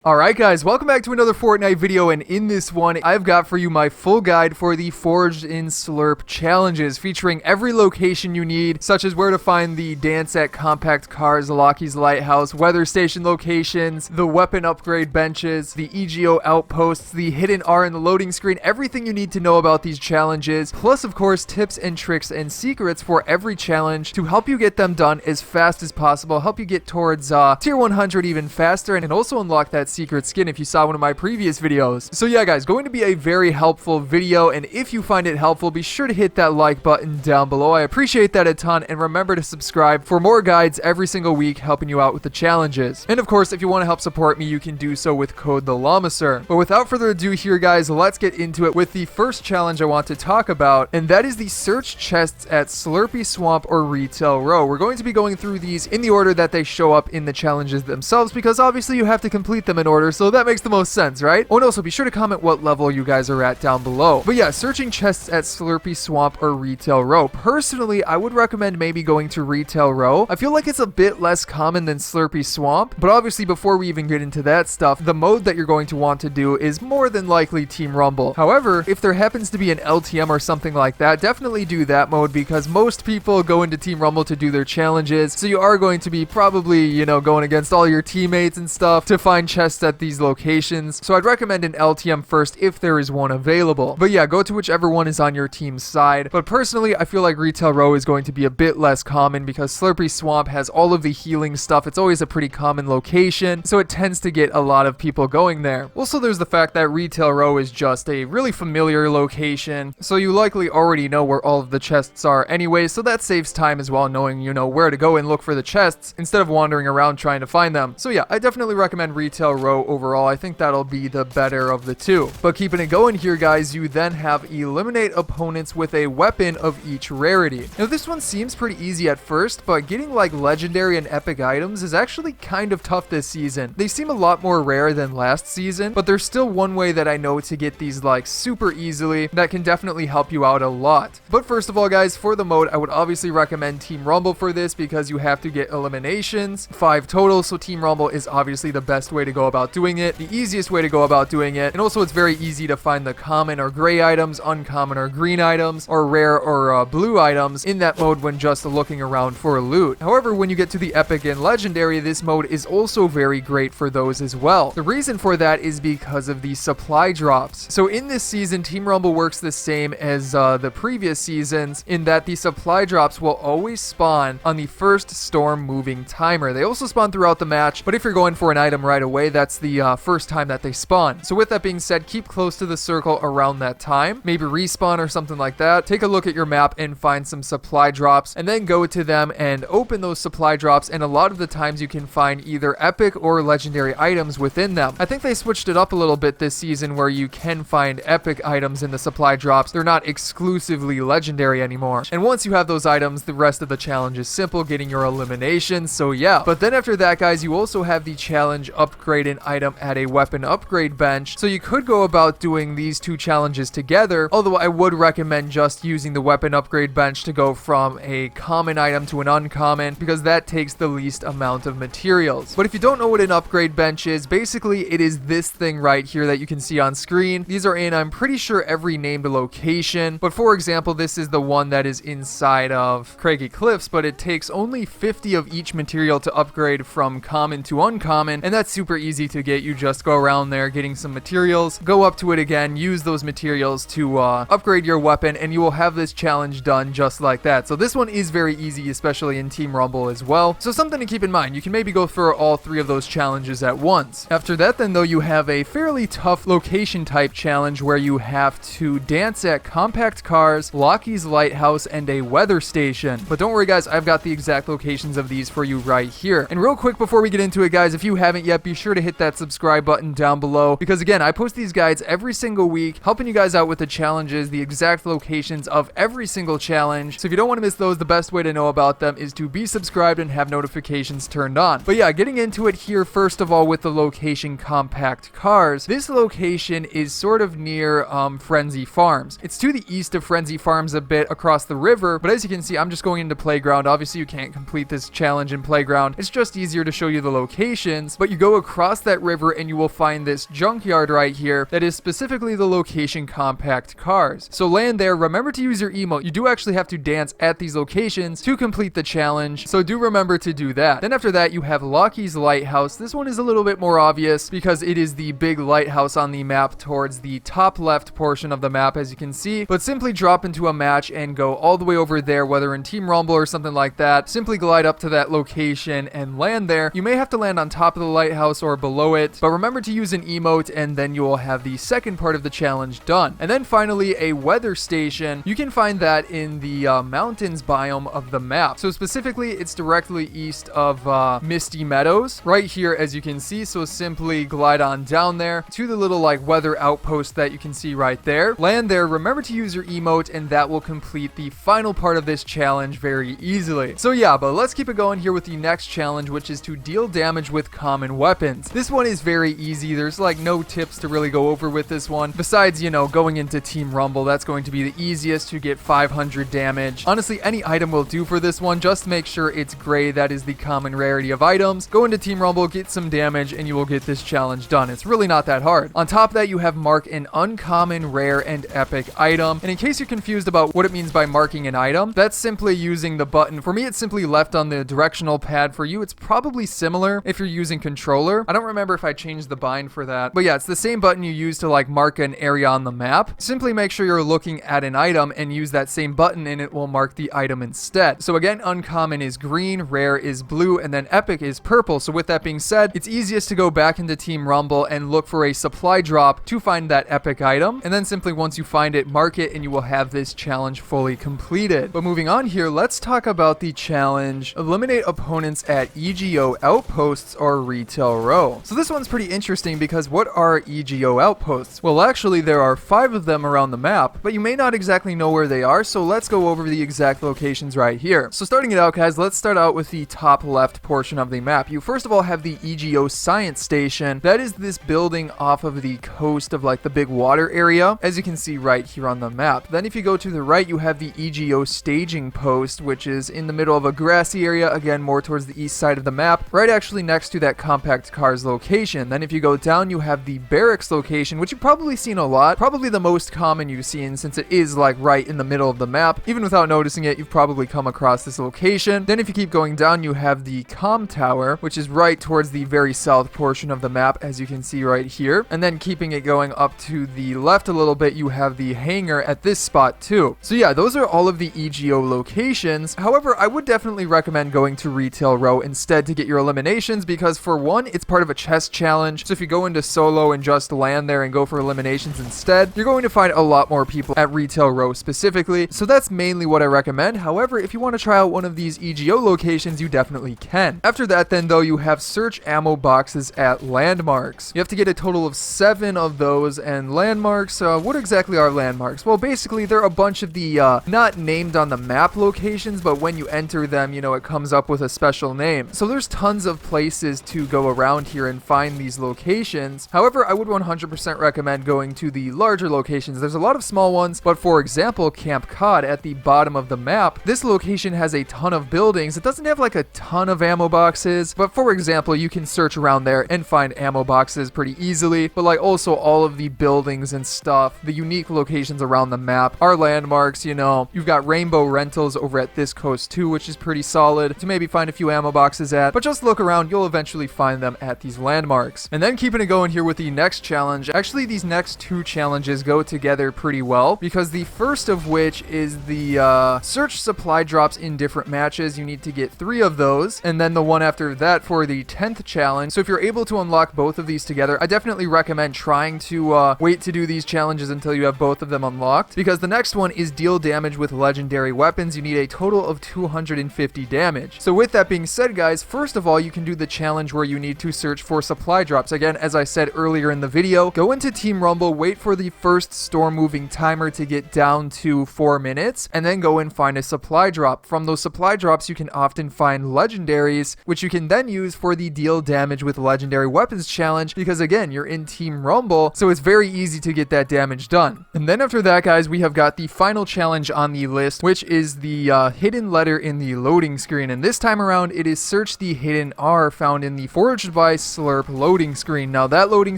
Alright guys, welcome back to another Fortnite video, and in this one, I've got for you my full guide for the Forged in Slurp Challenges, featuring every location you need, such as where to find the dance at compact cars, Lockie's Lighthouse, weather station locations, the weapon upgrade benches, the EGEO outposts, the hidden R in the loading screen, everything you need to know about these challenges, plus of course tips and tricks and secrets for every challenge to help you get them done as fast as possible, help you get towards tier 100 even faster, and also unlock that secret skin if you saw one of my previous videos. So yeah guys, going to be a very helpful video, and if you find it helpful, be sure to hit that like button down below. I appreciate that a ton, and remember to subscribe for more guides every single week helping you out with the challenges. And of course, if you want to help support me, you can do so with code TheLlamaSir. But without further ado here guys, let's get into it with the first challenge I want to talk about, and that is the search chests at Slurpy Swamp or Retail Row. We're going to be going through these in the order that they show up in the challenges themselves, because obviously you have to complete them in order, so that makes the most sense, right? Oh, and also be sure to comment what level you guys are at down below. But yeah, searching chests at Slurpy Swamp or Retail Row. Personally, I would recommend maybe going to Retail Row. I feel like it's a bit less common than Slurpy Swamp, but obviously before we even get into that stuff, the mode that you're going to want to do is more than likely Team Rumble. However, if there happens to be an LTM or something like that, definitely do that mode, because most people go into Team Rumble to do their challenges, so you are going to be probably, you know, going against all your teammates and stuff to find chests at these locations. So I'd recommend an LTM first if there is one available. But yeah, go to whichever one is on your team's side. But personally, I feel like Retail Row is going to be a bit less common because Slurpy Swamp has all of the healing stuff. It's always a pretty common location, so it tends to get a lot of people going there. Also, there's the fact that Retail Row is just a really familiar location, so you likely already know where all of the chests are anyway, so that saves time as well, knowing, you know, where to go and look for the chests instead of wandering around trying to find them. So yeah, I definitely recommend Retail Row overall. I think that'll be the better of the two. But keeping it going here guys, you then have eliminate opponents with a weapon of each rarity. Now this one seems pretty easy at first, but getting like legendary and epic items is actually kind of tough this season. They seem a lot more rare than last season, but there's still one way that I know to get these like super easily that can definitely help you out a lot. But first of all guys, for the mode, I would obviously recommend Team Rumble for this because you have to get eliminations, 5 total, so Team Rumble is obviously the best way to go about doing it, the easiest way to go about doing it, and also it's very easy to find the common or gray items, uncommon or green items, or rare or blue items in that mode when just looking around for loot. However, when you get to the epic and legendary, this mode is also very great for those as well. The reason for that is because of the supply drops. So in this season, Team Rumble works the same as the previous seasons in that the supply drops will always spawn on the first storm moving timer. They also spawn throughout the match, but if you're going for an item right away, that's the first time that they spawn. So with that being said, keep close to the circle around that time, maybe respawn or something like that. Take a look at your map and find some supply drops, and then go to them and open those supply drops, and a lot of the times you can find either epic or legendary items within them. I think they switched it up a little bit this season where you can find epic items in the supply drops. They're not exclusively legendary anymore. And once you have those items, the rest of the challenge is simple, getting your eliminations. So yeah, but then after that guys, you also have the challenge upgrade an item at a weapon upgrade bench. So you could go about doing these two challenges together, although I would recommend just using the weapon upgrade bench to go from a common item to an uncommon, because that takes the least amount of materials. But if you don't know what an upgrade bench is, basically it is this thing right here that you can see on screen. These are in, I'm pretty sure, every named location, but for example, this is the one that is inside of Craggy Cliffs, but it takes only 50 of each material to upgrade from common to uncommon, and that's super easy to get. You just go around there getting some materials, go up to it again, use those materials to upgrade your weapon, and you will have this challenge done just like that. So this one is very easy, especially in Team Rumble as well. So something to keep in mind, you can maybe go for all 3 of those challenges at once. After that then though, you have a fairly tough location type challenge where you have to dance at compact cars, Lockie's Lighthouse, and a weather station. But don't worry guys, I've got the exact locations of these for you right here. And real quick before we get into it guys, if you haven't yet, be sure to hit that subscribe button down below, because again, I post these guides every single week, helping you guys out with the challenges, the exact locations of every single challenge. So if you don't want to miss those, the best way to know about them is to be subscribed and have notifications turned on. But yeah, getting into it here, first of all, with the location compact cars. This location is sort of near Frenzy Farms. It's to the east of Frenzy Farms a bit across the river, but as you can see, I'm just going into Playground. Obviously, you can't complete this challenge in Playground. It's just easier to show you the locations, but you go across cross that river and you will find this junkyard right here that is specifically the location compact cars. So land there, remember to use your emote. You do actually have to dance at these locations to complete the challenge, so do remember to do that. Then after that, you have Lockie's Lighthouse. This one is a little bit more obvious because it is the big lighthouse on the map towards the top left portion of the map, as you can see. But simply drop into a match and go all the way over there, whether in Team Rumble or something like that. Simply glide up to that location and land there. You may have to land on top of the lighthouse or below it, but remember to use an emote and then you will have the second part of the challenge done. And then finally, a weather station. You can find that in the mountains biome of the map. So specifically, it's directly east of Misty Meadows, right here, as you can see. So simply glide on down there to the little like weather outpost that you can see right there. Land there, remember to use your emote, and that will complete the final part of this challenge very easily. So yeah, but let's keep it going here with the next challenge, which is to deal damage with common weapons. This one is very easy. There's like no tips to really go over with this one. Besides, you know, going into Team Rumble, that's going to be the easiest to get 500 damage. Honestly, any item will do for this one. Just make sure it's gray. That is the common rarity of items. Go into Team Rumble, get some damage, and you will get this challenge done. It's really not that hard. On top of that, you have mark an uncommon, rare, and epic item. And in case you're confused about what it means by marking an item, that's simply using the button. For me, it's simply left on the directional pad. For you, it's probably similar if you're using controller. I don't remember if I changed the bind for that. But yeah, it's the same button you use to like mark an area on the map. Simply make sure you're looking at an item and use that same button and it will mark the item instead. So again, uncommon is green, rare is blue, and then epic is purple. So with that being said, it's easiest to go back into Team Rumble and look for a supply drop to find that epic item. And then simply once you find it, mark it, and you will have this challenge fully completed. But moving on here, let's talk about the challenge. Eliminate opponents at EGEO outposts or retail row. So this one's pretty interesting because what are EGEO outposts? Well, actually, there are 5 of them around the map, but you may not exactly know where they are. So let's go over the exact locations right here. So starting it out, guys, let's start out with the top left portion of the map. You first of all have the EGEO science station. That is this building off of the coast of like the big water area, as you can see right here on the map. Then if you go to the right, you have the EGEO staging post, which is in the middle of a grassy area, again more towards the east side of the map, right actually next to that compact cars location. Then if you go down, you have the barracks location, which you've probably seen a lot, probably the most common you've seen since it is like right in the middle of the map. Even without noticing it, you've probably come across this location. Then if you keep going down, you have the comm tower, which is right towards the very south portion of the map, as you can see right here. And then keeping it going up to the left a little bit, you have the hangar at this spot too. So yeah, those are all of the EGEO locations. However, I would definitely recommend going to retail row instead to get your eliminations, because for one, it's part of a chest challenge. So if you go into solo and just land there and go for eliminations instead, you're going to find a lot more people at retail row specifically. So that's mainly what I recommend. However, if you want to try out one of these EGEO locations, you definitely can. After that then though, you have search ammo boxes at landmarks. You have to get a total of 7 of those, and landmarks, what exactly are landmarks? Well, basically they're a bunch of the not named on the map locations, but when you enter them, you know, it comes up with a special name. So there's tons of places to go around here and find these locations. However, I would 100% recommend going to the larger locations. There's a lot of small ones, but for example, Camp Cod at the bottom of the map, this location has a ton of buildings. It doesn't have like a ton of ammo boxes, but for example, you can search around there and find ammo boxes pretty easily. But like also all of the buildings and stuff, the unique locations around the map are landmarks. You know, you've got Rainbow Rentals over at this coast too, which is pretty solid to maybe find a few ammo boxes at, but just look around, you'll eventually find them at these landmarks. And then keeping it going here with the next challenge. Actually, these next 2 challenges go together pretty well, because the first of which is the search supply drops in different matches. You need to get 3 of those, and then the one after that for the 10th challenge. So if you're able to unlock both of these together, I definitely recommend trying to wait to do these challenges until you have both of them unlocked, because the next one is deal damage with legendary weapons. You need a total of 250 damage. So with that being said, guys, first of all, you can do the challenge where you need to search for supply drops. Again, as I said earlier in the video, go into Team Rumble, wait for the first storm moving timer to get down to 4 minutes, and then go and find a supply drop. From those supply drops, you can often find legendaries, which you can then use for the deal damage with legendary weapons challenge, because again, you're in Team Rumble, so it's very easy to get that damage done. And then after that, guys, we have got the final challenge on the list, which is the hidden letter in the loading screen. And this time around, it is search the hidden R found in the Forged by Slurp Loading Screen. Now that loading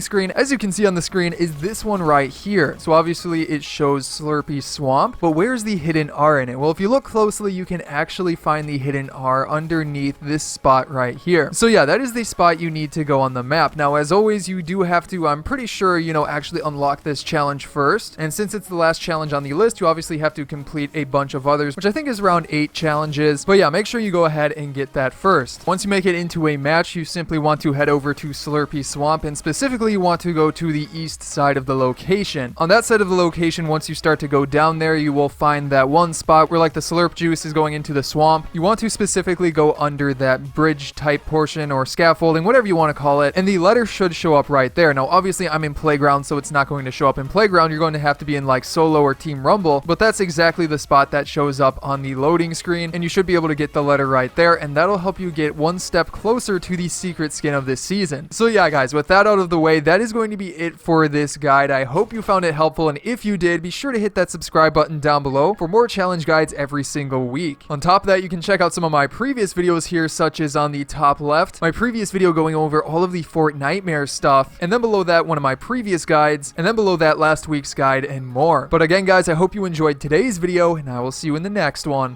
screen, as you can see on the screen, is this one right here. So obviously it shows Slurpy Swamp, but where's the hidden R in it? Well, if you look closely, you can actually find the hidden R underneath this spot right here. So yeah, that is the spot you need to go on the map. Now, as always, you do have to, I'm pretty sure, actually unlock this challenge first. And since it's the last challenge on the list, you obviously have to complete a bunch of others, which I think is around 8 challenges. But yeah, make sure you go ahead and get that first. Once you make it into a match, you simply want to head over to Slurpy Swamp, and specifically you want to go to the east side of the location. On that side of the location, once you start to go down there, you will find that one spot where like the slurp juice is going into the swamp. You want to specifically go under that bridge type portion or scaffolding, whatever you want to call it, and the letter should show up right there. Now obviously I'm in playground, so it's not going to show up in playground. You're going to have to be in like solo or team rumble, but that's exactly the spot that shows up on the loading screen, and you should be able to get the letter right there, and that'll help you get one step closer to the secret skin of this season. So yeah guys, with that out of the way, that is going to be it for this guide. I hope you found it helpful, and if you did, be sure to hit that subscribe button down below for more challenge guides every single week. On top of that, you can check out some of my previous videos here, such as on the top left, my previous video going over all of the Fortnite stuff, and then below that, one of my previous guides, and then below that, last week's guide, and more. But again guys, I hope you enjoyed today's video, and I will see you in the next one.